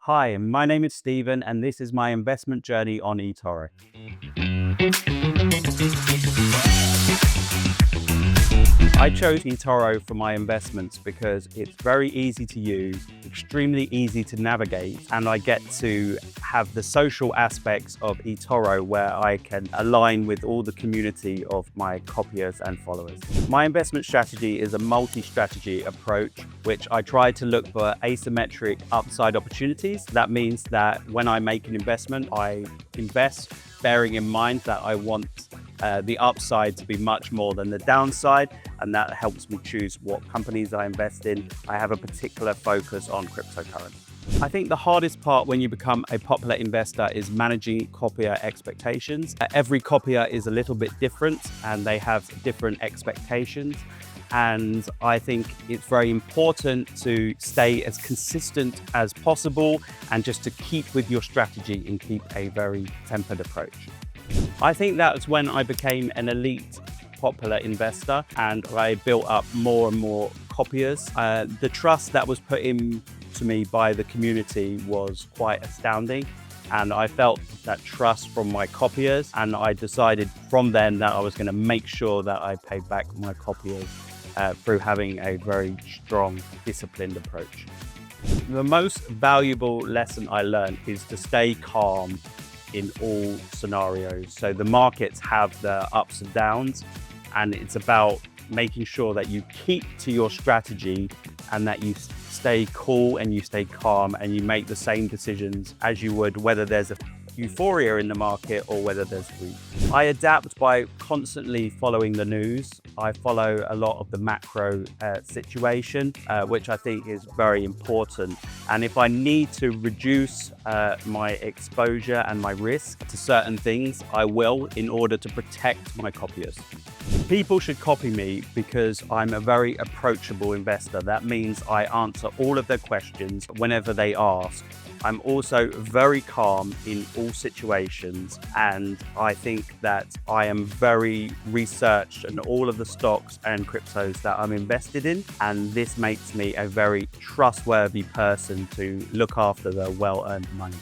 Hi, my name is Steven, and this is my investment journey on eToro. I chose eToro for my investments because it's very easy to use, extremely easy to navigate, and I get to have the social aspects of eToro where I can align with all the community of my copiers and followers. My investment strategy is a multi-strategy approach, which I try to look for asymmetric upside opportunities. That means that when I make an investment, I invest bearing in mind that I want the upside to be much more than the downside, and that helps me choose what companies I invest in. I have a particular focus on cryptocurrency. I think the hardest part when you become a popular investor is managing copier expectations. Every copier is a little bit different and they have different expectations. And I think it's very important to stay as consistent as possible and just to keep with your strategy and keep a very tempered approach. I think that's when I became an elite popular investor and I built up more and more copiers. The trust that was put in to me by the community was quite astounding, and I felt that trust from my copiers, and I decided from then that I was going to make sure that I paid back my copiers through having a very strong, disciplined approach. The most valuable lesson I learned is to stay calm in all scenarios. So the markets have the ups and downs, and it's about making sure that you keep to your strategy and that you stay cool and you stay calm and you make the same decisions as you would whether there's a euphoria in the market or whether there's weak. I adapt by constantly following the news. I follow a lot of the macro situation, which I think is very important. And if I need to reduce my exposure and my risk to certain things, I will, in order to protect my copiers. People should copy me because I'm a very approachable investor. That means I answer all of their questions whenever they ask. I'm also very calm in all situations, and I think that I am very researched in all of the stocks and cryptos that I'm invested in, and this makes me a very trustworthy person to look after the well-earned money.